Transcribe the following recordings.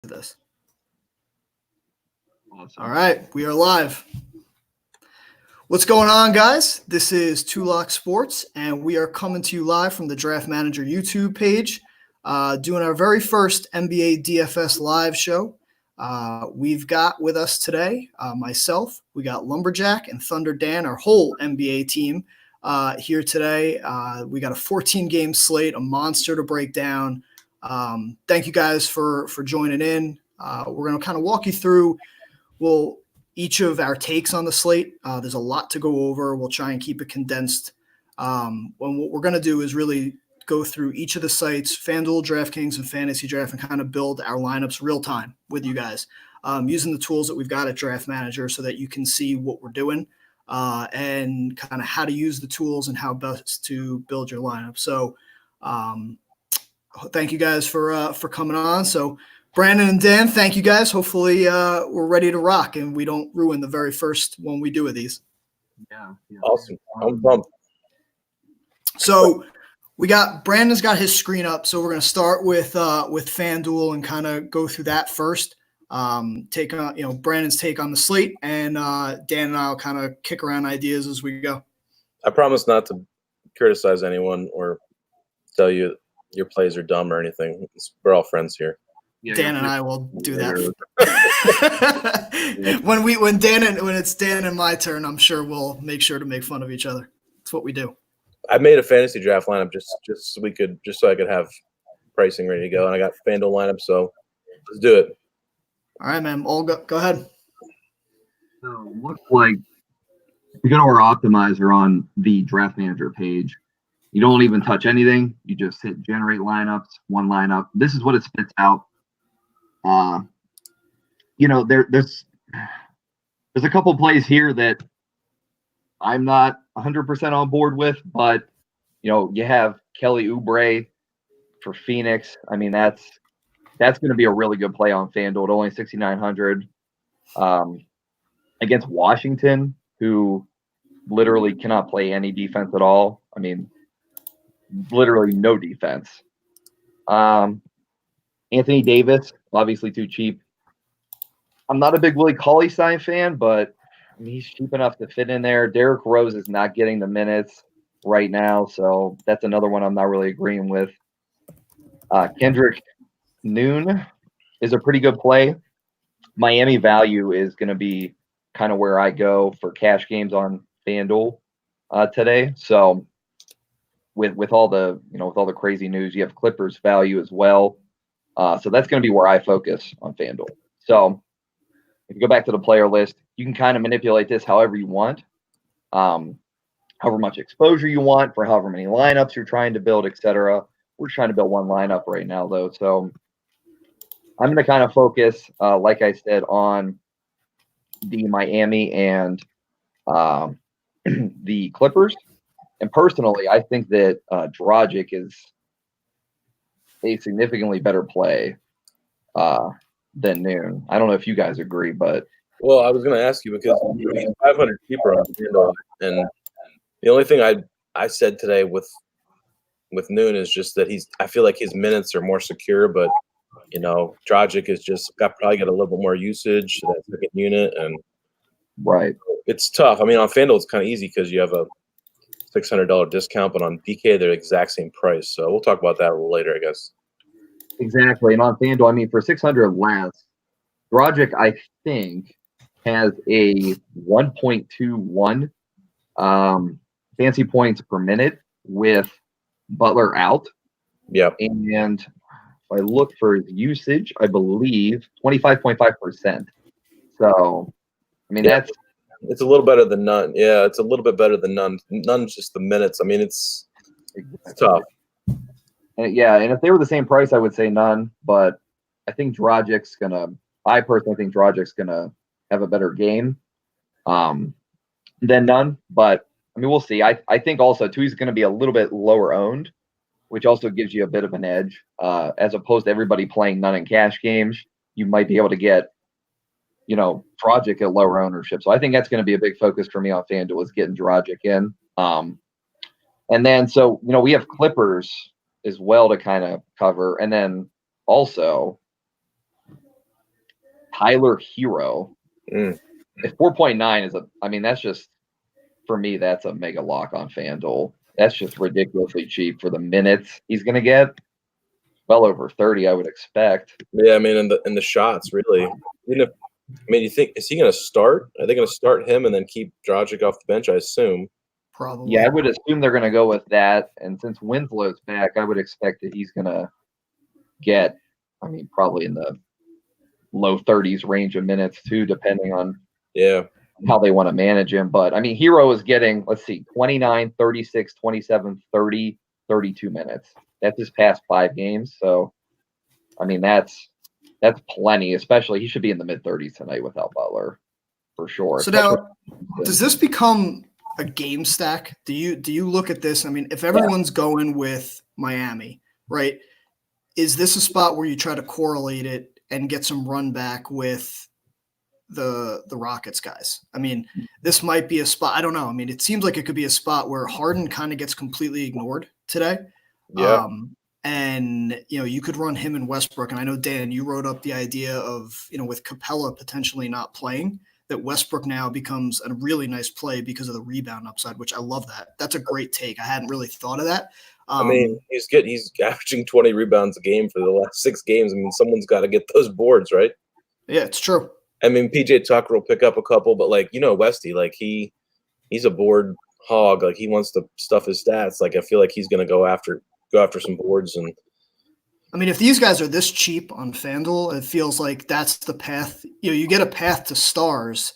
this. Awesome. All right, we are live. What's going on, guys? This is Two Lock Sports, and we are coming to you live from the DraftManager YouTube page, doing our very first NBA DFS live show. We've got with us today myself, we got LumberJack and ThunderDan, our whole NBA team here today. We got a 14-game slate, a monster to break down. Thank you guys for joining in. We're going to kind of walk you through each of our takes on the slate. There's a lot to go over. We'll try and keep it condensed. What we're going to do is really go through each of the sites, FanDuel, DraftKings, and Fantasy Draft, and kind of build our lineups real time with you guys, using the tools that we've got at DraftManager so that you can see what we're doing and kind of how to use the tools and how best to build your lineup. So thank you guys for coming on. So Brandon and Dan, thank you guys. Hopefully we're ready to rock and we don't ruin the very first one we do with these. Yeah. Awesome. I'm pumped. So Brandon's got his screen up. So we're going to start with FanDuel and kind of go through that first. Take on, Brandon's take on the slate, and Dan and I'll kind of kick around ideas as we go. I promise not to criticize anyone or tell you your plays are dumb or anything. We're all friends here. Yeah, Dan and I will do that. when it's Dan and my turn, I'm sure we'll make sure to make fun of each other. That's what we do. I made a fantasy draft lineup just so I could have pricing ready to go, and I got FanDuel lineup, so let's do it. All right, man. Go ahead. So looks like if you go to our optimizer on the DraftManager page, you don't even touch anything. You just hit generate lineups, one lineup. This is what it spits out. There's a couple plays here that I'm not 100% on board with, but you have Kelly Oubre for Phoenix. I mean, that's going to be a really good play on FanDuel at only 6,900 against Washington, who literally cannot play any defense at all. I mean, literally no defense. Anthony Davis, obviously too cheap. I'm not a big Willie Cauley-Stein fan, but I mean, he's cheap enough to fit in there. Derrick Rose is not getting the minutes right now, so that's another one I'm not really agreeing with. Kendrick Nunn is a pretty good play. Miami value is going to be kind of where I go for cash games on FanDuel today. So with all the crazy news, you have Clippers value as well. So that's going to be where I focus on FanDuel. So if you go back to the player list, you can kind of manipulate this however you want, however much exposure you want for however many lineups you're trying to build, etc. We're trying to build one lineup right now, though. So I'm going to kind of focus, like I said, on the Miami and the Clippers. And personally, I think that Dragic is a significantly better play than Noon. I don't know if you guys agree, but Well, I was going to ask you because he's 500 cheaper on FanDuel, and the only thing I said today with Noon is just that I feel like his minutes are more secure, but Dragic is just probably got a little bit more usage, that second unit, and right. It's tough. I mean, on FanDuel it's kind of easy because you have a $600 discount, but on DK they're the exact same price. So we'll talk about that a little later, I guess. Exactly. And on FanDuel, I mean, for 600 less, Dragic, I think, has a 1.21 fantasy points per minute with Butler out. Yep. And if I look for his usage, I believe 25.5%. So, I mean, it's a little better than none. Yeah, it's a little bit better than none. None's just the minutes. I mean, it's tough. And and if they were the same price, I would say none. But I think I personally think Dragic's gonna have a better game than none. But I mean, we'll see. I think also too he's gonna be a little bit lower owned, which also gives you a bit of an edge. As opposed to everybody playing none in cash games, you might be able to get Dragic at lower ownership. So I think that's going to be a big focus for me on FanDuel is getting Dragic in. And then, so, we have Clippers as well to kind of cover. And then also Tyler Hero. Mm. If 4.9 is that's just, for me, that's a mega lock on FanDuel. That's just ridiculously cheap for the minutes he's going to get. Well over 30, I would expect. Yeah, I mean, in the shots, really. You think, is he going to start? Are they going to start him and then keep Dragic off the bench? I assume. Probably. Yeah, I would assume they're going to go with that. And since Winslow's back, I would expect that he's going to get, probably in the low 30s range of minutes too, depending on how they want to manage him. But, Hero is getting, 29, 36, 27, 30, 32 minutes. That's his past 5 games. So, that's plenty, especially he should be in the mid-30s tonight without Butler, for sure. So now, does this become a game stack? Do you look at this? If everyone's going with Miami, right, is this a spot where you try to correlate it and get some run back with the Rockets guys? This might be a spot. I don't know. It seems like it could be a spot where Harden kind of gets completely ignored today. Yeah. And, you could run him and Westbrook. And I know, Dan, you wrote up the idea of, with Capella potentially not playing, that Westbrook now becomes a really nice play because of the rebound upside, which I love that. That's a great take. I hadn't really thought of that. He's good. He's averaging 20 rebounds a game for the last 6 games. Someone's got to get those boards, right? Yeah, it's true. PJ Tucker will pick up a couple, but Westy, he's a board hog. He wants to stuff his stats. I feel like he's going to go after some boards. And if these guys are this cheap on FanDuel, it feels like that's the path. You get a path to stars.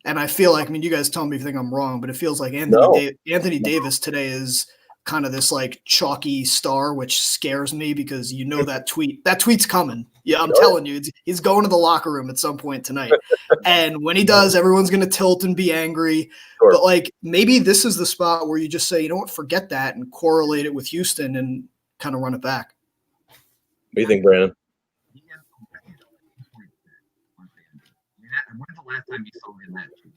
And I feel like, you guys tell me if you think I'm wrong, but it feels like Anthony Davis today is kind of this chalky star, which scares me because that tweet's coming. Yeah, I'm telling you, he's going to the locker room at some point tonight. And when he does, everyone's going to tilt and be angry. Sure. But maybe this is the spot where you just say, you know what, forget that and correlate it with Houston and kind of run it back. What do you think, Brandon? When's the last time you saw him that cheap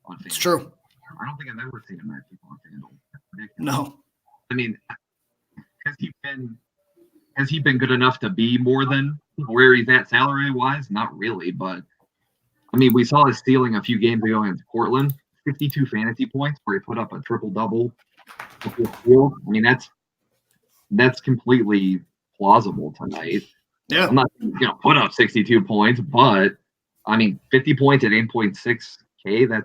on FanDuel? It's true. I don't think I've ever seen him that cheap on FanDuel. No. Has he been good enough to be more than where he's at salary wise? Not really, but we saw his ceiling a few games ago against Portland, 52 fantasy points where he put up a triple double. That's completely plausible tonight. Yeah, I'm not going to put up 62 points, but 50 points at 8.6K.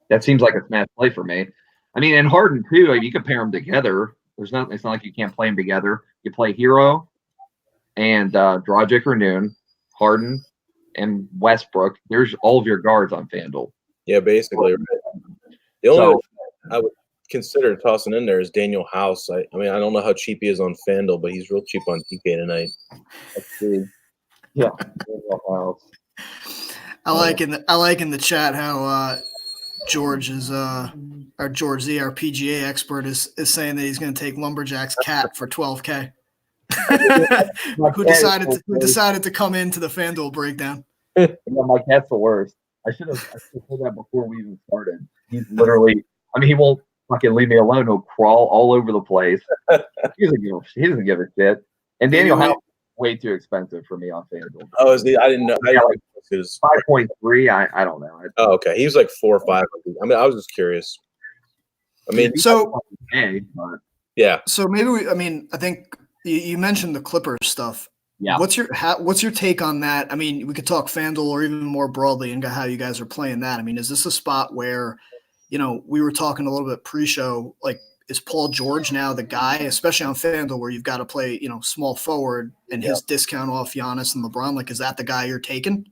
That seems like a smash play for me. And Harden too. You could pair them together. It's not like you can't play them together. You play Hero and Dragic or Noon, Harden and Westbrook. There's all of your guards on FanDuel. Yeah, basically. Right. The only I would consider tossing in there is Daniel House. I don't know how cheap he is on FanDuel, but he's real cheap on TK tonight. Let's see. Yeah, Daniel House. I like in the chat how George is our George Z, our PGA expert, is saying that he's going to take Lumberjack's cat for $12K. Who decided to come into the FanDuel breakdown? My cat's the worst. I should have said that before we even started. He's literally, he won't fucking leave me alone. He'll crawl all over the place. He doesn't give a shit. And Daniel House is way too expensive for me on FanDuel. Oh, is he? I didn't know. It was 5.3. I don't know. Oh, okay. He was like 4 or 5. I was just curious. Yeah. So maybe I think you mentioned the Clippers stuff. Yeah. What's your take on that? We could talk FanDuel or even more broadly and how you guys are playing that. Is this a spot where, we were talking a little bit pre-show, is Paul George now the guy, especially on FanDuel where you've got to play, small forward and his discount off Giannis and LeBron? Is that the guy you're taking?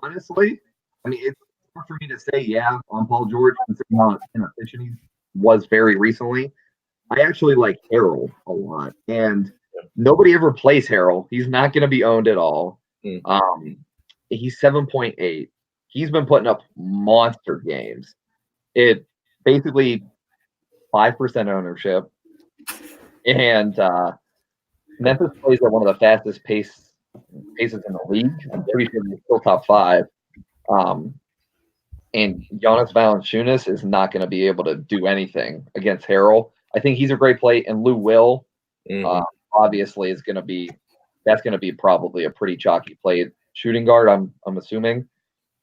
Honestly, it's hard for me to say on Paul George, considering how inefficient he was very recently. I actually like Harrell a lot, and nobody ever plays Harrell. He's not going to be owned at all. He's 7.8. He's been putting up monster games. It basically 5% ownership, and Memphis plays at one of the fastest paces in the league. I'm pretty sure he's still top 5. And Giannis Valanciunas is not going to be able to do anything against Harrell. I think he's a great play, and Lou Will obviously is going to be that's going to be probably a pretty chalky play. Shooting guard, I'm assuming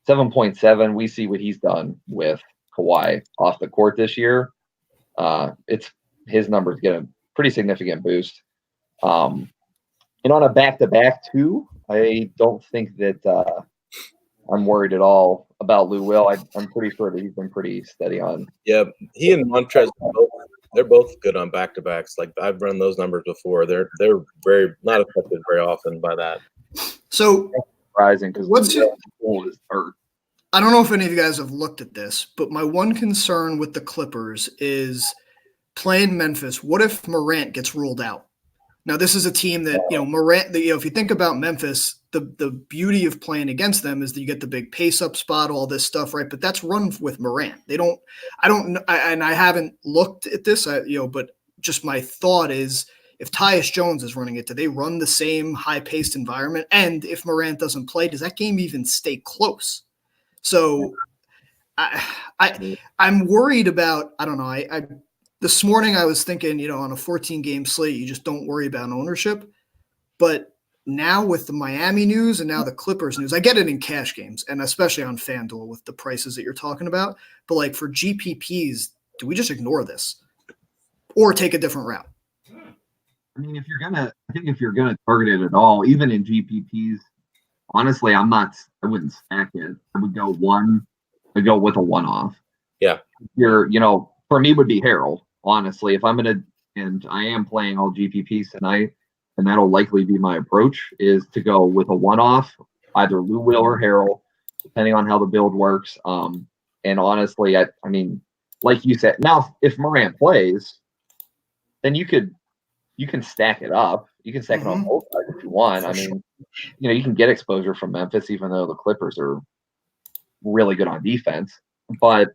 7.7. We see what he's done with Kawhi off the court this year. It's his numbers get a pretty significant boost. And on a back-to-back too, I don't think that I'm worried at all about Lou Will. I'm pretty sure that he's been pretty steady on. Yeah, he and Montrez, they're both good on back-to-backs. Like I've run those numbers before. They're very not affected very often by that. So surprising because what's your is hurt. I don't know if any of you guys have looked at this, but my one concern with the Clippers is playing Memphis. What if Morant gets ruled out? Now, this is a team that, Morant, if you think about Memphis, the beauty of playing against them is that you get the big pace-up spot, all this stuff, right? But that's run with Morant. I haven't looked at this, but just my thought is if Tyus Jones is running it, do they run the same high-paced environment? And if Morant doesn't play, does that game even stay close? So I'm worried about, I don't know, this morning I was thinking, on a 14-game slate, you just don't worry about ownership. But now with the Miami news and now the Clippers news, I get it in cash games, and especially on FanDuel with the prices that you're talking about. But like for GPPs, do we just ignore this or take a different route? I mean, if you're gonna target it at all, even in GPPs, honestly, I wouldn't stack it. I'd go with a one-off. Yeah. For me would be Harold. Honestly, if I'm and I am playing all GPPs tonight, and that'll likely be my approach, is to go with a one-off, either Lou Will or Harold, depending on how the build works. And honestly, I mean, like you said, now if Morant plays, then you can stack it up. You can stack it on both sides if you want. I mean, you can get exposure from Memphis, even though the Clippers are really good on defense. But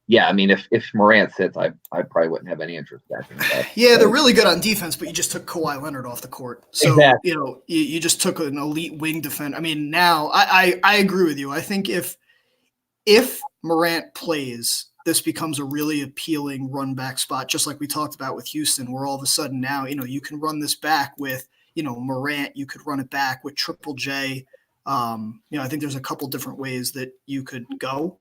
yeah, I mean, if Morant sits, I probably wouldn't have any interest in that. Yeah, they're really good on defense, but you just took Kawhi Leonard off the court. So, exactly. You just took an elite wing defender. I mean, now I agree with you. I think if Morant plays, this becomes a really appealing run back spot, just like we talked about with Houston, where all of a sudden now, you can run this back with, Morant, you could run it back with Triple J. I think there's a couple different ways that you could go.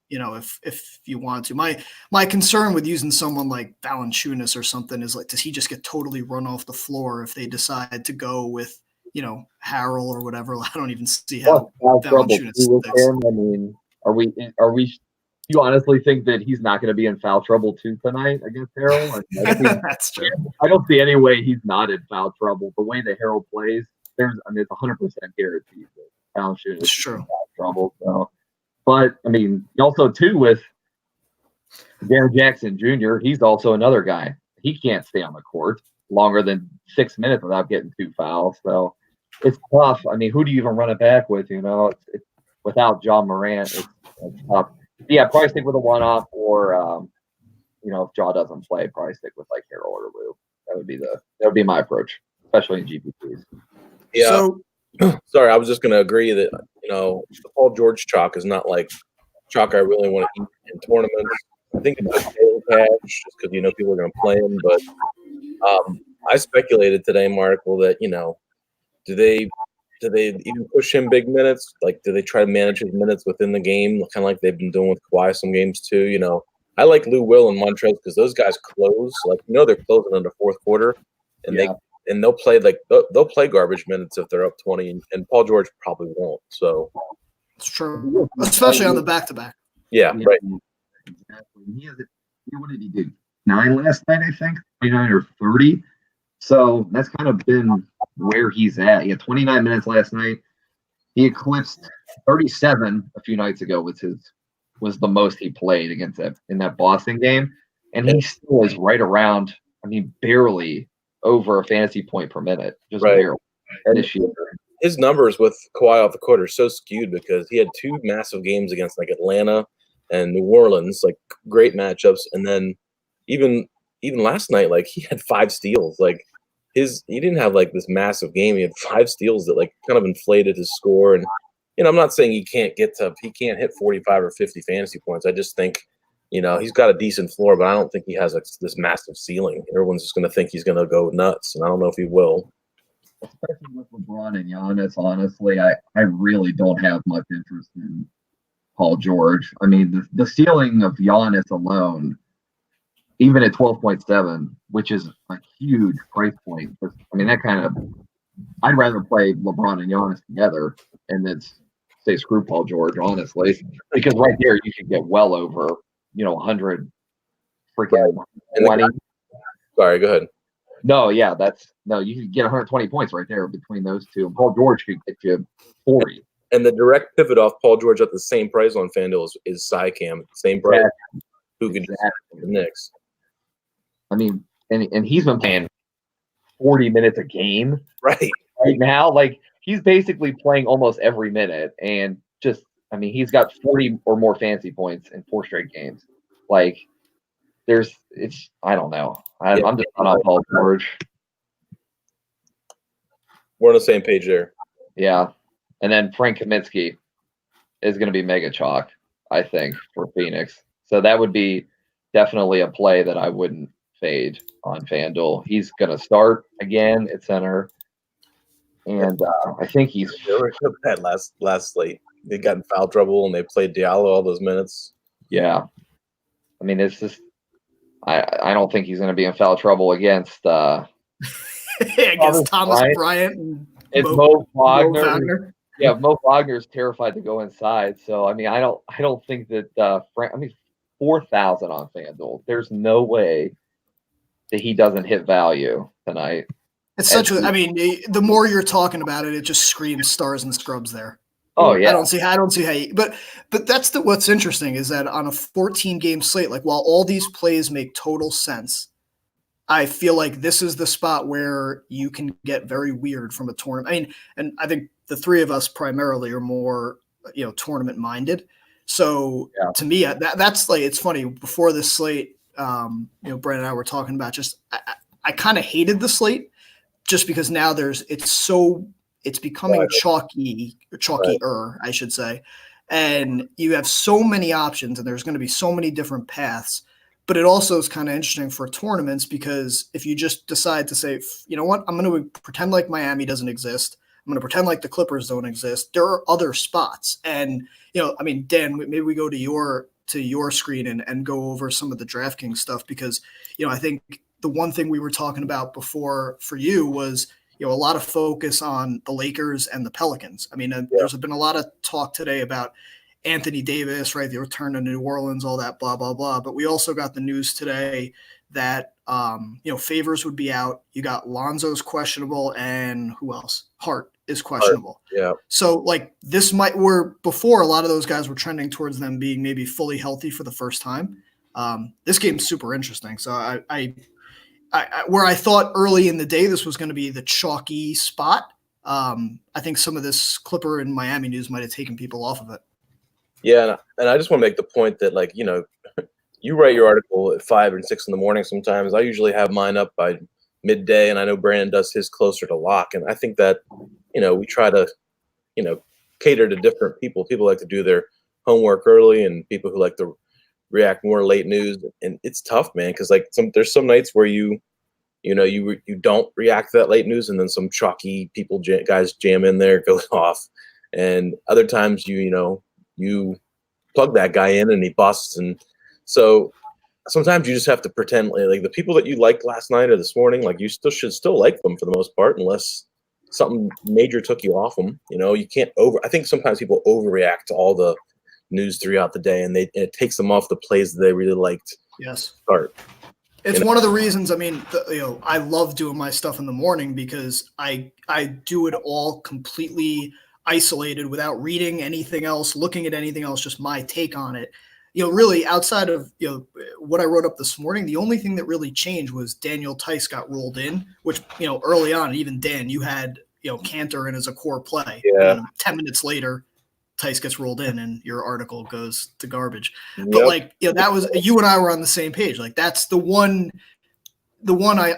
If you want to. My concern with using someone like Valanciunas or something is like, does he just get totally run off the floor if they decide to go with, Harrell or whatever? I don't even see how Valanciunas sticks. I mean, are we? You honestly think that he's not going to be in foul trouble too tonight against Harrell? That's true. I don't see any way he's not in foul trouble. The way that Harrell plays, it's 100% guaranteed that Valanciunas is in foul trouble. So. But, I mean, also, too, with Jaren Jackson Jr., he's also another guy. He can't stay on the court longer than 6 minutes without getting 2 fouls. So it's tough. I mean, who do you even run it back with? It's without John Morant, it's tough. Yeah, probably stick with a one-off, or, if Jaw doesn't play, probably stick with, like, Harold or Lou. That would be my approach, especially in GPPs. Yeah. So, sorry, I was just going to agree that, the Paul George chalk is not like chalk I really want to eat in tournaments. I think it's a tail cash just because, people are going to play him. But I speculated today, Markle, that, do they even push him big minutes? Like, do they try to manage his minutes within the game, kind of like they've been doing with Kawhi some games too? I like Lou Will and Montrez because those guys close. Like, they're closing in the fourth quarter, and they'll play they'll play garbage minutes if they're up 20, and Paul George probably won't. So it's true, especially on the back-to-back. Yeah, right. Exactly. What did he do? 9 last night, I think. 29 or 30. So that's kind of been where he's at. He had 29 minutes last night. He eclipsed 37 a few nights ago, was the most he played against in that Boston game, and he still is right around. I mean, barely over a fantasy point per minute, just barely. His numbers with Kawhi off the court are so skewed because he had 2 massive games against like Atlanta and New Orleans, like great matchups, and then even last night, like he had 5 steals. Like he didn't have like this massive game. He had 5 steals that like kind of inflated his score. And I'm not saying he can't hit 45 or 50 fantasy points. I just think he's got a decent floor, but I don't think he has this massive ceiling. Everyone's just going to think he's going to go nuts, and I don't know if he will. especially with LeBron and Giannis, honestly, I really don't have much interest in Paul George. I mean, the ceiling of Giannis alone, even at 12.7, which is a huge price point. I mean, that kind of, I'd rather play LeBron and Giannis together and then say screw Paul George, honestly, because right there you could get well over, 100 freaking 20. Sorry, go ahead. No, yeah, you could get 120 points right there between those two. And Paul George could get you 40. And the direct pivot off Paul George at the same price on FanDuel is Sycam, same price. Exactly. Who can just the Knicks? I mean, and he's been playing 40 minutes a game Right now. Like, he's basically playing almost every minute, and he's got 40 or more fantasy points in 4 straight games. Like, I don't know. I'm just not on Paul George. We're on the same page there. Yeah. And then Frank Kaminsky is going to be mega chalk, I think, for Phoenix. So that would be definitely a play that I wouldn't fade on FanDuel. He's going to start again at center. And I think he's They were bad last slate. They got in foul trouble and they played Diallo all those minutes. Yeah. I mean, it's just I don't think he's going to be in foul trouble against Thomas Bryant and Mo Wagner. Yeah, Mo Wagner's terrified to go inside. So I mean, I don't think that Frank. I mean, 4,000 on FanDuel. There's no way that he doesn't hit value tonight. It's the more you're talking about it, it just screams stars and scrubs there. Oh yeah. I don't see how but that's what's interesting is that on a 14 game slate, like while all these plays make total sense, I feel like this is the spot where you can get very weird from a tournament. I mean, and I think the three of us primarily are more, tournament minded. So to me, that's like, it's funny before this slate, Brandon and I were talking about I kind of hated the slate just because now it's becoming chalkier, I should say. And you have so many options and there's going to be so many different paths. But it also is kind of interesting for tournaments because if you just decide to say, you know what, I'm going to pretend like Miami doesn't exist. I'm going to pretend like the Clippers don't exist. There are other spots. And, Dan, maybe we go to your screen and go over some of the DraftKings stuff because, I think the one thing we were talking about before for you was, a lot of focus on the Lakers and the Pelicans. I mean, there's been a lot of talk today about Anthony Davis, right? The return to New Orleans, all that, blah, blah, blah. But we also got the news today that, Favors would be out. You got Lonzo's questionable and who else? Hart is questionable. Yeah. So like this where before a lot of those guys were trending towards them being maybe fully healthy for the first time. This game's super interesting. So I where I thought early in the day this was going to be the chalky spot, I think some of this Clipper and Miami news might have taken people off of it. Yeah, and I just want to make the point that, like, you write your article at 5 and 6 in the morning sometimes. I usually have mine up by midday, and I know Brandon does his closer to lock. And I think that, we try to, cater to different people. People like to do their homework early and people who like to react more late news. And it's tough, man, because like there's some nights where you don't react to that late news, and then some chalky guys jam in there, goes off. And other times you plug that guy in and he busts. And so sometimes you just have to pretend like the people that you liked last night or this morning, like you should still like them for the most part, unless something major took you off them. You can't I think sometimes people overreact to all the news throughout the day and it takes them off the plays that they really liked. Yes. Start. It's one of the reasons, I mean, I love doing my stuff in the morning because I do it all completely isolated without reading anything else, looking at anything else, just my take on it. Really outside of, what I wrote up this morning, the only thing that really changed was Daniel Tice got rolled in, which, early on, even Dan, you had, Cantor in as a core play. Yeah. 10 minutes later, Tice gets rolled in and your article goes to garbage. Yep. But that was, you and I were on the same page. Like that's the one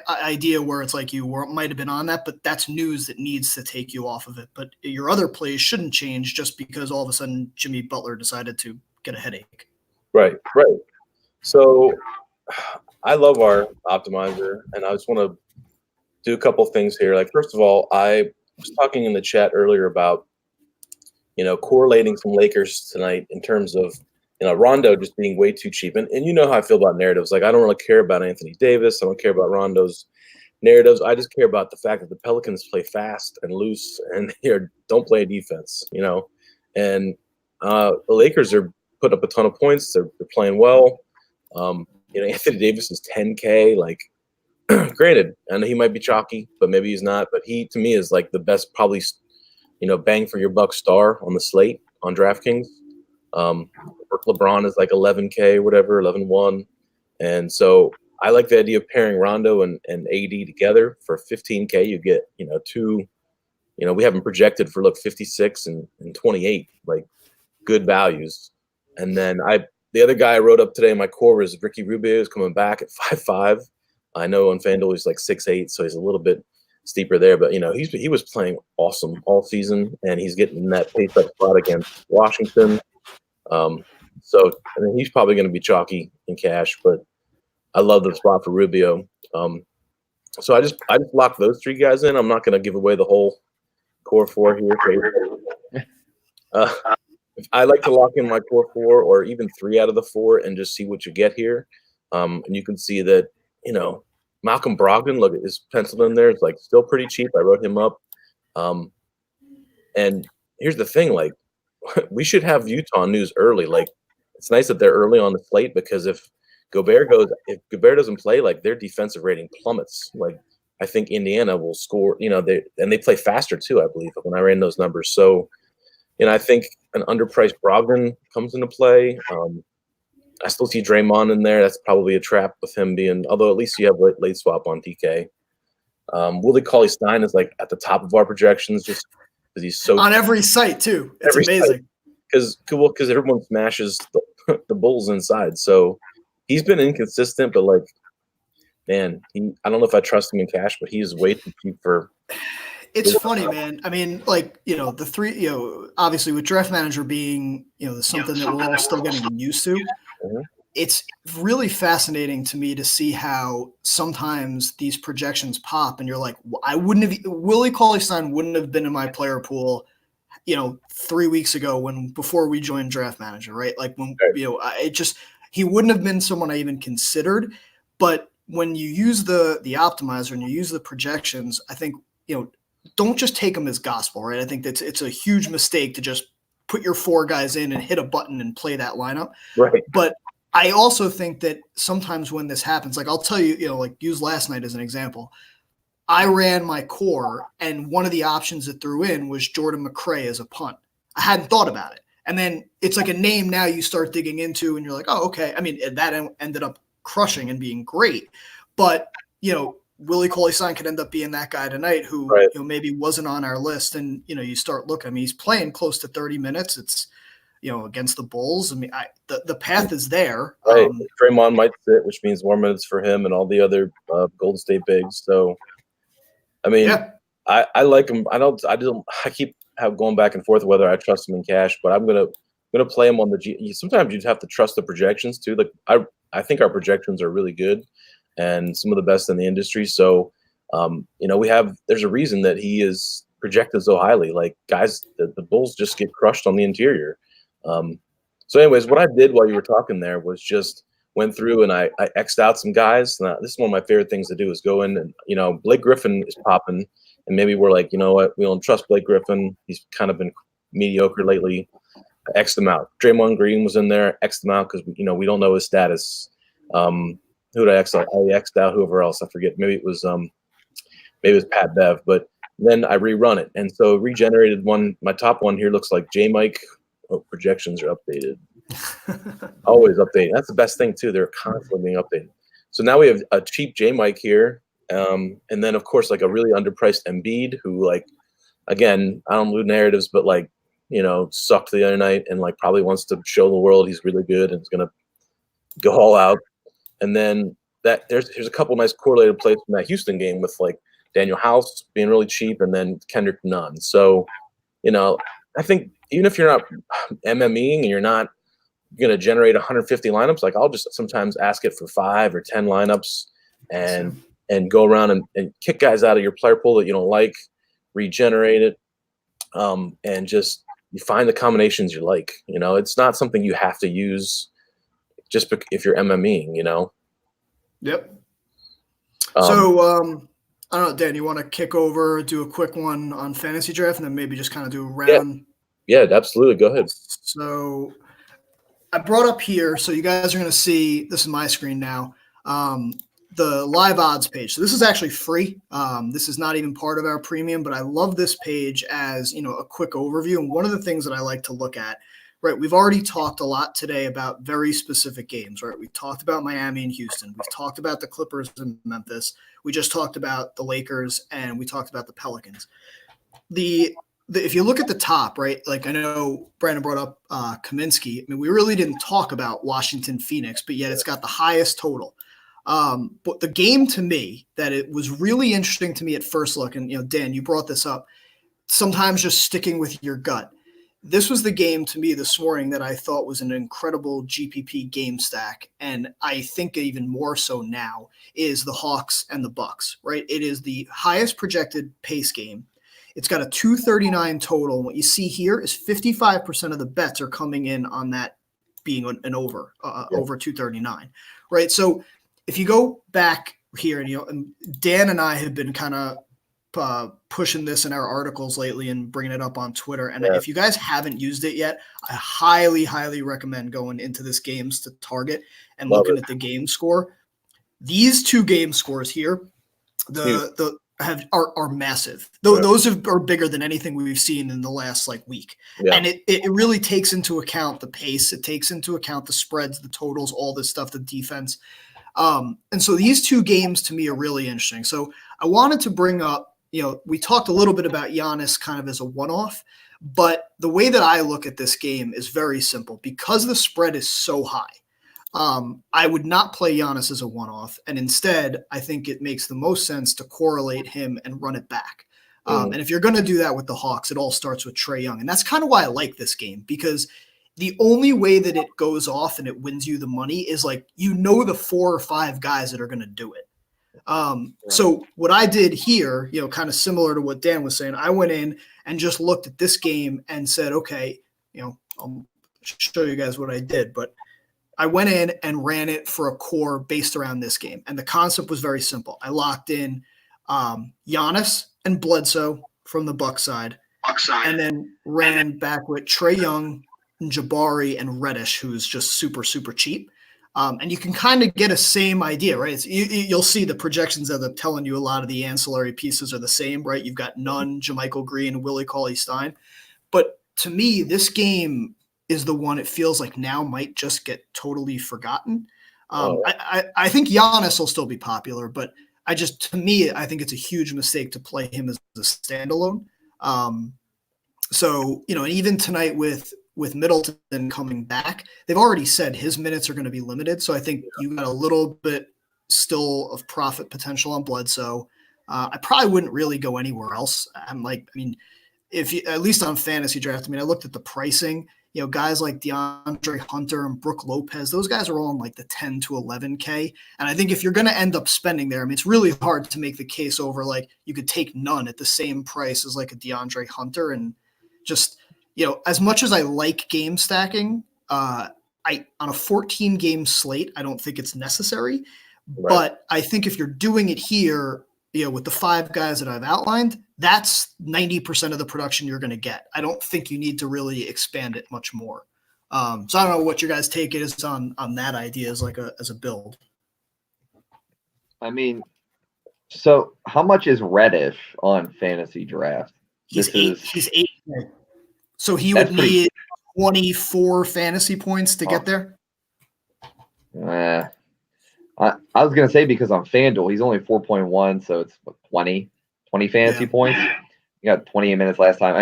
idea where it's like might have been on that, but that's news that needs to take you off of it. But your other plays shouldn't change just because all of a sudden Jimmy Butler decided to get a headache. Right. So I love our optimizer, and I just want to do a couple things here. Like, first of all, I was talking in the chat earlier about, correlating some Lakers tonight in terms of, Rondo just being way too cheap. And you know how I feel about narratives. Like, I don't really care about Anthony Davis. I don't care about Rondo's narratives. I just care about the fact that the Pelicans play fast and loose and don't play defense, And the Lakers are putting up a ton of points. They're playing well. Anthony Davis is 10K. Like, granted, I know he might be chalky, but maybe he's not. But he, to me, is like the best, probably, bang for your buck star on the slate on DraftKings. LeBron is like 11K, whatever, 11-1. And so I like the idea of pairing Rondo and AD together for 15K. You get, two, we have them projected for 56 and 28, like good values. And then the other guy I wrote up today in my core was Ricky Rubio is coming back at 5'5". I know on FanDuel he's like 6'8", so he's a little bit steeper there. But, he was playing awesome all season, and he's getting in that pace-up spot against Washington. So he's probably going to be chalky in cash, but I love the spot for Rubio. So I just locked those three guys in. I'm not going to give away the whole core four here. I like to lock in my core four or even 3 out of the 4 and just see what you get here. And you can see that, Malcolm Brogdon, look at his penciled in there. It's like still pretty cheap. I wrote him up. And here's the thing, like, we should have Utah news early. Like, it's nice that they're early on the slate, because if Gobert doesn't play, like, their defensive rating plummets. Like, I think Indiana will score, they play faster too, I believe, when I ran those numbers. So, I think an underpriced Brogdon comes into play. I still see Draymond in there. That's probably a trap with him being, although at least you have late swap on DK. Willie Cauley-Stein is like at the top of our projections just because he's so on every site too. It's amazing. Because everyone smashes the Bulls inside. So he's been inconsistent, but like, man, I don't know if I trust him in cash, but he is way too cheap for. It's funny, man. I mean, like, the three, obviously with DraftManager being, something that we're all still getting used to. Mm-hmm. It's really fascinating to me to see how sometimes these projections pop and you're like, Willie Cauley-Stein wouldn't have been in my player pool, 3 weeks ago before we joined DraftManager, right? Like when, he wouldn't have been someone I even considered. But when you use the optimizer and you use the projections, I think, don't just take them as gospel, right? I think it's a huge mistake to just put your 4 guys in and hit a button and play that lineup. Right. But I also think that sometimes when this happens, like I'll tell you, like use last night as an example. I ran my core, and one of the options that threw in was Jordan McRae as a punt. I hadn't thought about it. And then it's like a name now you start digging into and you're like, oh, okay. I mean, that ended up crushing and being great. But, Willie Cauley-Stein could end up being that guy tonight who right. Maybe wasn't on our list. And, you start looking. I mean, he's playing close to 30 minutes. It's, against the Bulls. I mean, the path is there. Right. Draymond might sit, which means more minutes for him and all the other Golden State bigs. So, I mean, yeah. I like him. I keep going back and forth whether I trust him in cash, but I'm gonna play him on the G. Sometimes you'd have to trust the projections too. Like I think our projections are really good and some of the best in the industry. So, there's a reason that he is projected so highly. Like guys, the Bulls just get crushed on the interior. So anyways, what I did while you were talking there was just went through and I X'd out some guys. Now, this is one of my favorite things to do is go in and, Blake Griffin is popping and maybe we're like, you know what, we don't trust Blake Griffin. He's kind of been mediocre lately. I X'd him out. Draymond Green was in there, X'd him out because, we don't know his status. Who did I X out? I X'd out whoever else. I forget. Maybe it was Pat Bev, but then I rerun it. And so regenerated one. My top one here looks like J Mike. Oh, projections are updated. Always updating. That's the best thing too. They're constantly being updated. So now we have a cheap J Mike here. And then of course, like a really underpriced Embiid who again, I don't do narratives, but sucked the other night and probably wants to show the world he's really good and is going to go all out. And then here's a couple nice correlated plays from that Houston game with Daniel House being really cheap and then Kendrick Nunn. So, I think even if you're not MMEing and you're not going to generate 150 lineups, I'll just sometimes ask it for 5 or 10 lineups and and go around and kick guys out of your player pool that you don't like, regenerate it, and just you find the combinations you like. It's not something you have to use just if you're MMEing, Yep. So I don't know, Dan, you want to kick over, do a quick one on fantasy draft, and then maybe just kind of do a round? Yeah, absolutely. Go ahead. So I brought up here, so you guys are going to see, this is my screen now, the live odds page. So this is actually free. This is not even part of our premium, but I love this page as, a quick overview. And one of the things that I like to look at, right, we've already talked a lot today about very specific games, right? We talked about Miami and Houston. We've talked about the Clippers and Memphis. We just talked about the Lakers, and we talked about the Pelicans. If you look at the top, right, like I know Brandon brought up Kaminsky. I mean, we really didn't talk about Washington Phoenix, but yet it's got the highest total. But the game to me that it was really interesting to me at first look, and Dan, you brought this up, sometimes just sticking with your gut. This was the game to me this morning that I thought was an incredible GPP game stack, and I think even more so now is the Hawks and the Bucks, right? It is the highest projected pace game. It's got a 239 total. And what you see here is 55% of the bets are coming in on that being an over 239, right? So if you go back here, and Dan and I have been kind of pushing this in our articles lately and bringing it up on Twitter. And if you guys haven't used it yet, I highly, highly recommend going into this games to target and looking at the game score. These two game scores here, are massive. Those are bigger than anything we've seen in the last week. Yeah. And it really takes into account the pace. It takes into account the spreads, the totals, all this stuff, the defense. And so these two games to me are really interesting. So I wanted to bring up, we talked a little bit about Giannis kind of as a one-off, but the way that I look at this game is very simple. Because the spread is so high, I would not play Giannis as a one-off, and instead, I think it makes the most sense to correlate him and run it back. And if you're going to do that with the Hawks, it all starts with Trae Young, and that's kind of why I like this game, because the only way that it goes off and it wins you the money is the 4 or 5 guys that are going to do it. So what I did here, kind of similar to what Dan was saying, I went in and just looked at this game and said, okay, I'll show you guys what I did, but I went in and ran it for a core based around this game. And the concept was very simple. I locked in Giannis and Bledsoe from the Bucks side, and then ran back with Trae Young, and Jabari, and Reddish, who's just super, super cheap. And you can kind of get a same idea, right? You'll see the projections that are telling you a lot of the ancillary pieces are the same, right? You've got Nunn, JaMychal Green, Willie Cauley-Stein. But to me, this game is the one it feels like now might just get totally forgotten. I think Giannis will still be popular, but to me, I think it's a huge mistake to play him as a standalone. So, and even tonight with Middleton coming back, they've already said his minutes are going to be limited. So I think you got a little bit still of profit potential on Bledsoe. I probably wouldn't really go anywhere else. If you, at least on fantasy draft, I looked at the pricing, guys like DeAndre Hunter and Brook Lopez, those guys are all in the 10 to 11K. And I think if you're going to end up spending there, it's really hard to make the case over you could take none at the same price as a DeAndre Hunter. And just, as much as I like game stacking, on a 14 game slate, I don't think it's necessary. Right. But I think if you're doing it here, with the 5 guys that I've outlined, that's 90% of the production you're going to get. I don't think you need to really expand it much more. So I don't know what your guys' take is on that idea as as a build. So how much is Reddish on fantasy draft? He's 8. So he would need 24 fantasy points to get there. I was going to say, because on FanDuel, he's only 4.1, so it's 20 fantasy points. You got 28 minutes last time.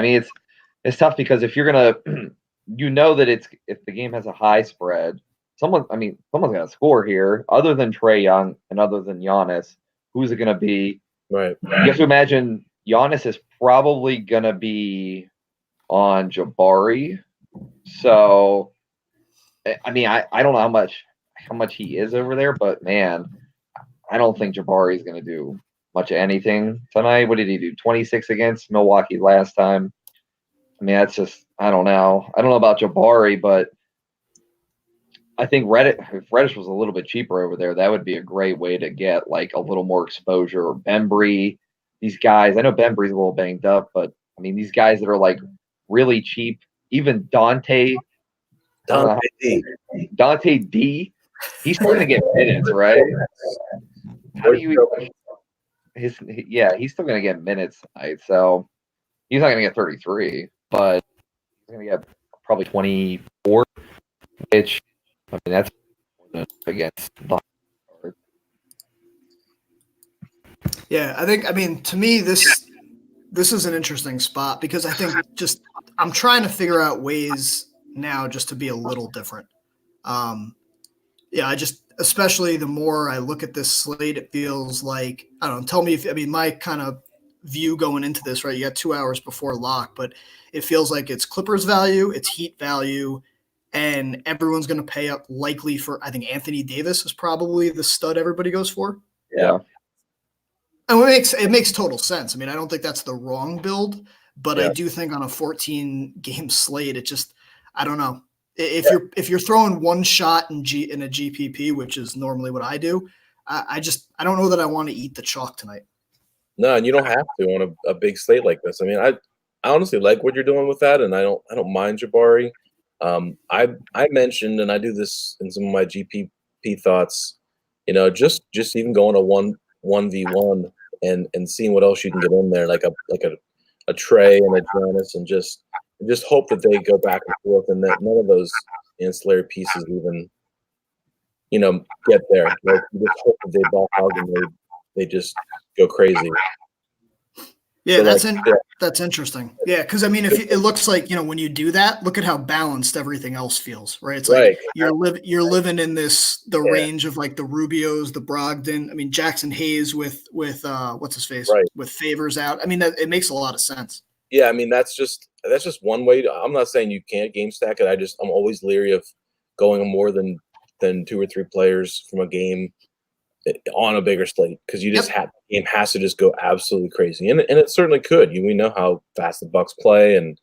It's tough because if you're going to, that if the game has a high spread, someone's going to score here. Other than Trae Young and other than Giannis, who's it going to be? Right. You have to imagine Giannis is probably going to be on Jabari. So, I don't know how much he is over there, but man, I don't think Jabari is going to do much of anything tonight. What did he do? 26 against Milwaukee last time. I mean, that's just, I don't know. I don't know about Jabari, but I think if Reddish was a little bit cheaper over there, that would be a great way to get like a little more exposure. Or Bembry, these guys. I know Bembry's a little banged up, but I mean, these guys that are like really cheap, even Dante D, he's still going to get minutes, right? How do you he's still going to get minutes tonight. So he's not going to get 33, but he's going to get probably 24, which, I mean, that's against the Yeah, I mean, to me, this is an interesting spot because I think I'm trying to figure out ways now just to be a little different. Especially the more I look at this slate, it feels like, I don't know, tell me my kind of view going into this, right? You got 2 hours before lock, but it feels like it's Clippers value, it's Heat value, and everyone's going to pay up likely for, I think Anthony Davis is probably the stud everybody goes for. Yeah. And it makes total sense. I mean, I don't think that's the wrong build, but I do think on a 14-game slate, it just, I don't know. If you're throwing one shot in a GPP, which is normally what I do, I don't know that I want to eat the chalk tonight. No, and you don't have to on a big slate like this. I mean, I honestly like what you're doing with that, and I don't mind Jabari. I mentioned, and I do this in some of my GPP thoughts, just even going to 1v1 and seeing what else you can get in there, like a Trey and a Giannis, and just hope that they go back and forth and that none of those ancillary pieces even, get there. Like, you just hope that they ball hog and they just go crazy. Yeah, so that's interesting. Yeah, because I mean, if it looks like, when you do that, look at how balanced everything else feels, right? It's like you're living in the range of like the Rubios, the Brogdon. I mean, Jackson Hayes with what's his face, right, with Favors out. I mean, it makes a lot of sense. Yeah, I mean, that's just one way. I'm not saying you can't game stack it. I'm always leery of going more than 2 or 3 players from a game on a bigger slate, because you just the game has to just go absolutely crazy, and it certainly could. We know how fast the Bucks play and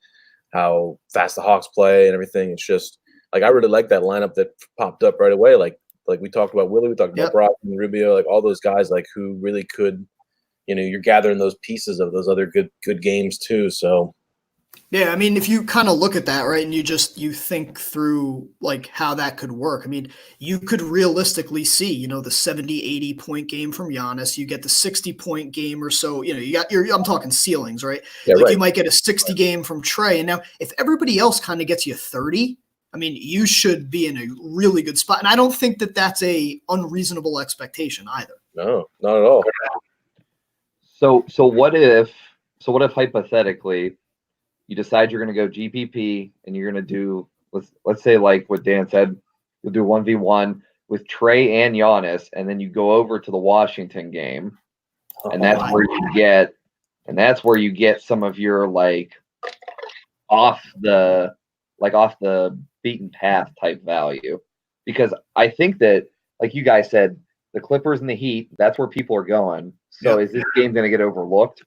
how fast the Hawks play and everything. It's just like, I really like that lineup that popped up right away. Like we talked about Willie, we talked about Brock and Rubio, like all those guys, like who really could. You're gathering those pieces of those other good games too. So. Yeah, I mean, if you kind of look at that, right, and you think through like how that could work. I mean, you could realistically see, the 70, 80 point game from Giannis. You get the 60 point game or so. I'm talking ceilings, right? Yeah, like you might get a 60 game from Trey. And now, if everybody else kind of gets you 30, I mean, you should be in a really good spot. And I don't think that that's a unreasonable expectation either. No, not at all. So what if hypothetically you decide you're going to go GPP and you're going to do, let's say like what Dan said, you'll do 1v1 with Trey and Giannis, and then you go over to the Washington game, and that's where you get some of your like off the beaten path type value, because I think that, like you guys said, the Clippers and the Heat, that's where people are going. So is this game going to get overlooked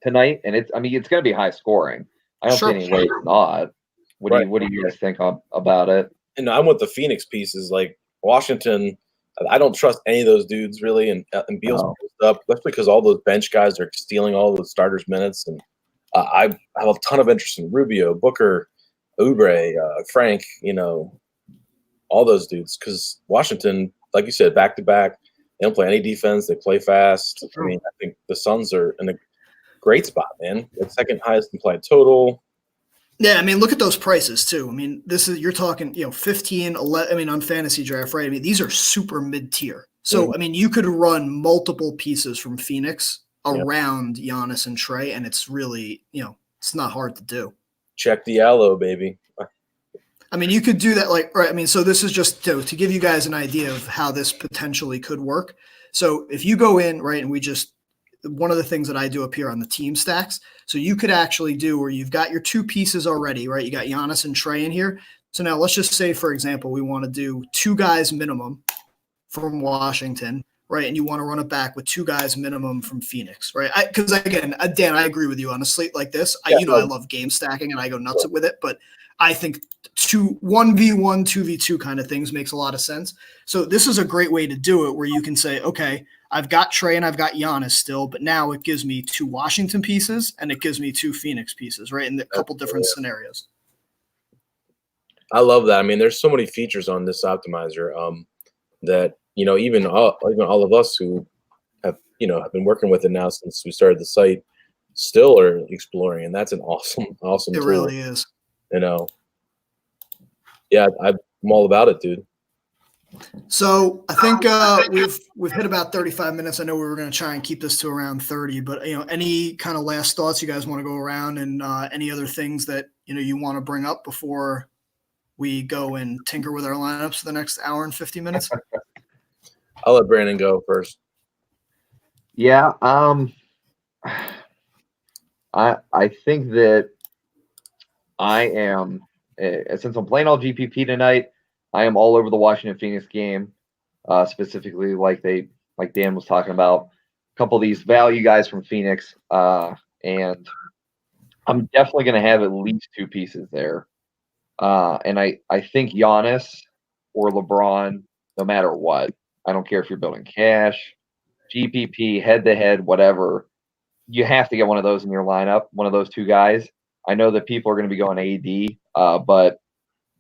tonight? And it's going to be high scoring. I don't see any way it's not. What do you guys think about it? And I'm with the Phoenix pieces. Like Washington, I don't trust any of those dudes really. And Beal's up, especially because all those bench guys are stealing all those starters' minutes. And I have a ton of interest in Rubio, Booker, Oubre, Frank, all those dudes. Because Washington, like you said, back to back. They don't play any defense. They play fast. I mean, I think the Suns are in a great spot, man. The second highest implied total. Yeah, I mean, look at those prices too. I mean, you're talking, 15, 11. I mean, on fantasy draft, right? I mean, these are super mid-tier. So, I mean, you could run multiple pieces from Phoenix around Giannis and Trey, and it's really, it's not hard to do. Check the aloe, baby. I mean, you could do that right. I mean, so this is just to give you guys an idea of how this potentially could work. So if you go in, right, and one of the things that I do up here on the team stacks, so you could actually do where you've got your 2 pieces already, right? You got Giannis and Trey in here. So now let's just say, for example, we want to do 2 guys minimum from Washington right? And you want to run it back with 2 guys minimum from Phoenix, right? Because again, Dan, I agree with you on a slate like this. I love game stacking and I go nuts with it, but I think 1v1, 2v2 kind of things makes a lot of sense. So this is a great way to do it where you can say, okay, I've got Trey and I've got Giannis still, but now it gives me 2 Washington pieces and it gives me 2 Phoenix pieces, right? In a couple different scenarios. I love that. I mean, there's so many features on this optimizer that, even all of us who have been working with it now since we started the site still are exploring. And that's an awesome It tool. really is. Yeah, I'm all about it, dude. So I think we've hit about 35 minutes. I know we were going to try and keep this to around 30, but any kind of last thoughts you guys want to go around, and any other things that you want to bring up before we go and tinker with our lineups for the next hour and 50 minutes? I'll let Brandon go first. Yeah, I think that I am, since I'm playing all GPP tonight, I am all over the Washington Phoenix game, specifically like Dan was talking about, a couple of these value guys from Phoenix, and I'm definitely going to have at least 2 pieces there. And I think Giannis or LeBron, no matter what, I don't care if you're building cash, GPP, head-to-head, whatever, you have to get one of those in your lineup, one of those 2 guys. I know that people are going to be going AD, but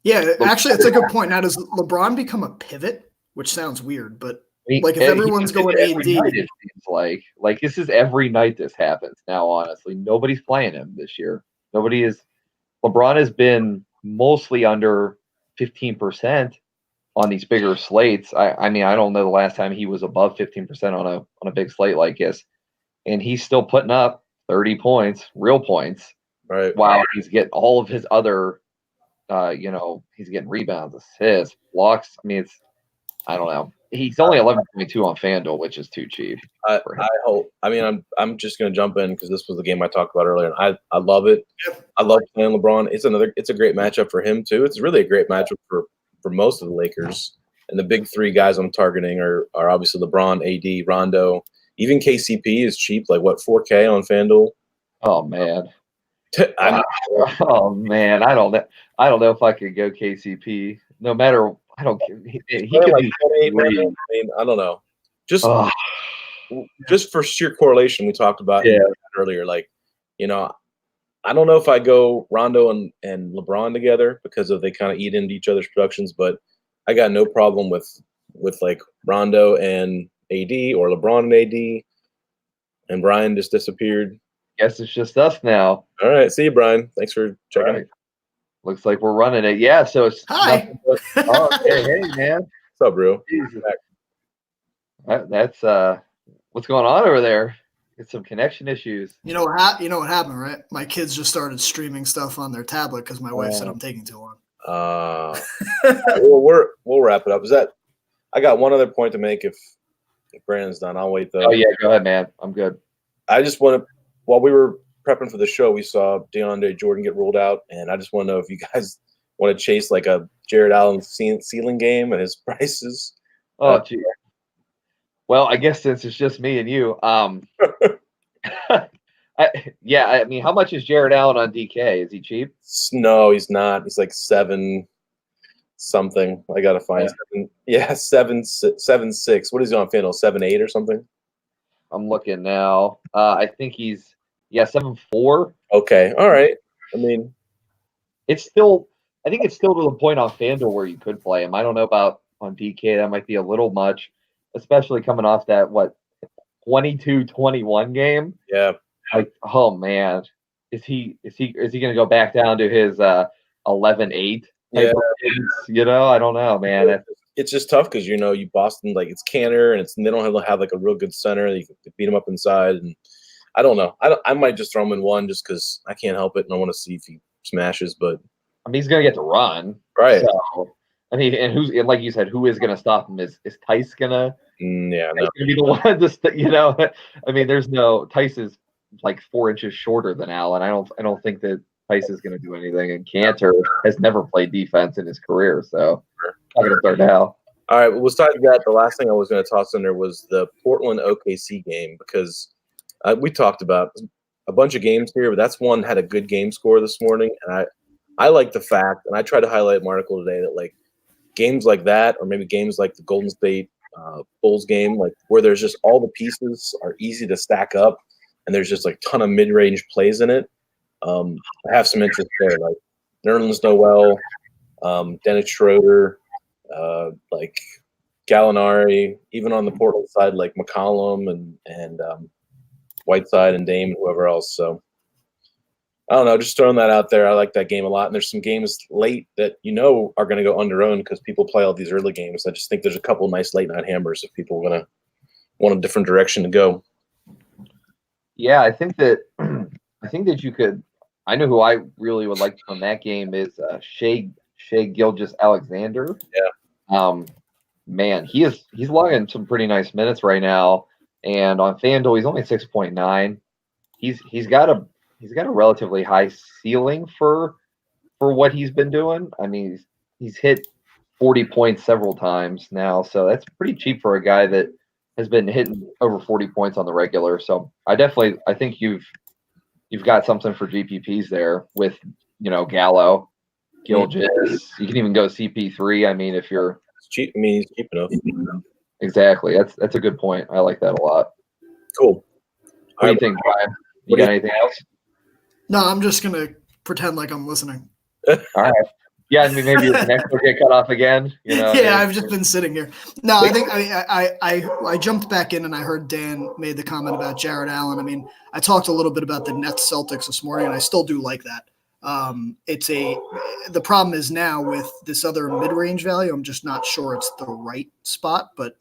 yeah, actually, that's a good point. Now, does LeBron become a pivot? Which sounds weird, but if everyone's going AD, night, it seems like this is every night this happens now. Honestly, nobody's playing him this year. Nobody is. LeBron has been mostly under 15% on these bigger slates. I mean, I don't know the last time he was above 15% on a big slate like this, and he's still putting up 30 points, real points, right? While he's getting all of his other. He's getting rebounds, assists, blocks. I mean, I don't know. He's only 11.22 on FanDuel, which is too cheap. I hope. I mean, I'm just gonna jump in because this was the game I talked about earlier, and I love it. Yep. I love playing LeBron. It's a great matchup for him too. It's really a great matchup for most of the Lakers. And the big 3 guys I'm targeting are obviously LeBron, AD, Rondo. Even KCP is cheap, like what, 4K on FanDuel. Oh man. Oh man, I don't know if I could go KCP. No matter, I don't care. He could like be. 28, I mean, I don't know. Just for sheer correlation, we talked about earlier. Like, I don't know if I go Rondo and LeBron together because they kind of eat into each other's productions, but I got no problem with like Rondo and AD or LeBron and AD. And Brian just disappeared. Guess it's just us now. All right. See you, Brian. Thanks for checking. Right. Looks like we're running it. Yeah. So it's hi. Hey, man. What's up, bro? That's what's going on over there? Get some connection issues. You know what happened, right? My kids just started streaming stuff on their tablet because my wife said I'm taking too long. We'll wrap it up. I got one other point to make. If Brandon's done, I'll wait though. Oh yeah, go ahead, man. I'm good. I just want to. While we were prepping for the show, we saw DeAndre Jordan get ruled out, and I just want to know if you guys want to chase like a Jared Allen ceiling game and his prices. Oh, gee. Well, I guess since it's just me and you, I mean, how much is Jared Allen on DK? Is he cheap? No, he's not. He's like 7 something. I gotta find 7.6. What is he on FanDuel? 7.8 or something? I'm looking now. I think he's 7.4. Okay, all right. I mean, I think it's still to the point on FanDuel where you could play him. I don't know about on DK. That might be a little much, especially coming off that 22-21 game. Yeah. Like, oh man, is he going to go back down to his 11-8? Yeah. I don't know, man. It's just tough because you Boston, like it's Canner and they don't have like a real good center. You can beat him up inside, and I don't know. I might just throw him in one just because I can't help it and I want to see if he smashes. But I mean, he's going to get to run, right? So, I mean, and like you said, who is going to stop him? Is Tice gonna? Yeah, no. Gonna be the one to I mean, there's no Tice is like 4 inches shorter than Allen. I don't think that Tice is going to do anything. And Cantor has never played defense in his career, so not going to start now. All right. Well, besides that, the last thing I was going to toss in there was the Portland OKC game because we talked about a bunch of games here, but that's one had a good game score this morning, and I like the fact, and I tried to highlight in my article today that like games like that, or maybe games like the Golden State Bulls game, like where there's just all the pieces are easy to stack up, and there's just like a ton of mid-range plays in it. I have some interest there, like Nerlens Noel, Dennis Schroeder, like Gallinari, even on the Portland side, like McCollum and Whiteside and Dame and whoever else. So I don't know, just throwing that out there. I like that game a lot. And there's some games late that are going to go under-owned because people play all these early games. I just think there's a couple of nice late-night hammers if people are going to want a different direction to go. Yeah, I think that you could. I know who I really would like from that game is Shea Gilgeous-Alexander. Yeah. Man, he's logging some pretty nice minutes right now, and on FanDuel he's only 6.9. He's got a relatively high ceiling for what he's been doing. I mean, he's hit 40 points several times now, so that's pretty cheap for a guy that has been hitting over 40 points on the regular. So I think you've got something for GPPs there with Gallo, Gilgeous. You can even go CP3. I mean, if you're cheap, I mean, he's cheap enough. Exactly. That's a good point. I like that a lot. Cool. What do you think, Brian? You got anything else? No, I'm just gonna pretend like I'm listening. All right. Yeah, I mean, maybe your connection will get cut off again. Yeah, I've just been sitting here. No, I think I jumped back in and I heard Dan made the comment about Jared Allen. I mean, I talked a little bit about the Nets Celtics this morning, and I still do like that. The problem is now with this other mid-range value, I'm just not sure it's the right spot, but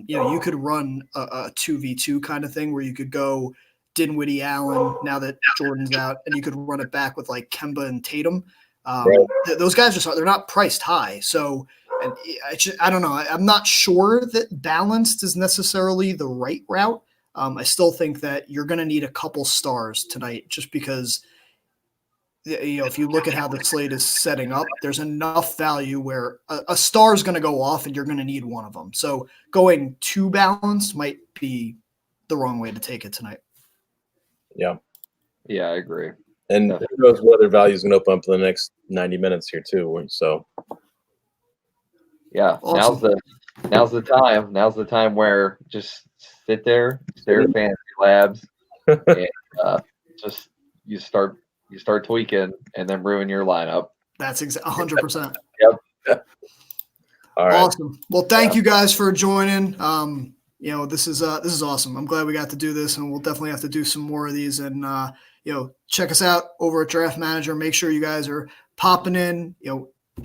you could run a 2v2 kind of thing where you could go Dinwiddie, Allen, now that Jordan's out, and you could run it back with like Kemba and Tatum. Those guys they're not priced high. So I don't know. I'm not sure that balanced is necessarily the right route. I still think that you're going to need a couple stars tonight just because if you look at how the slate is setting up, there's enough value where a star is going to go off and you're going to need one of them. So going too balanced might be the wrong way to take it tonight. Yeah. Yeah, I agree. And who knows what other values can open up in the next 90 minutes here too. So yeah, awesome. Now's the time. Now's the time where just sit there, stare at Fantasy Labs, and just you start tweaking and then ruin your lineup. That's 100%. Yep. All right. Awesome. Well, thank you guys for joining. This is awesome. I'm glad we got to do this, and we'll definitely have to do some more of these. And check us out over at DraftManager. Make sure you guys are popping in.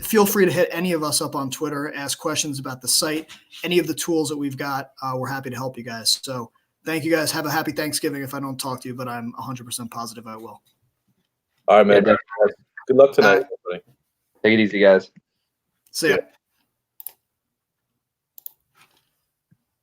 Feel free to hit any of us up on Twitter, ask questions about the site, any of the tools that we've got. We're happy to help you guys. So thank you guys. Have a happy Thanksgiving if I don't talk to you, but I'm 100% positive I will. All right, man. Good luck tonight, everybody. Take it easy, guys. See ya.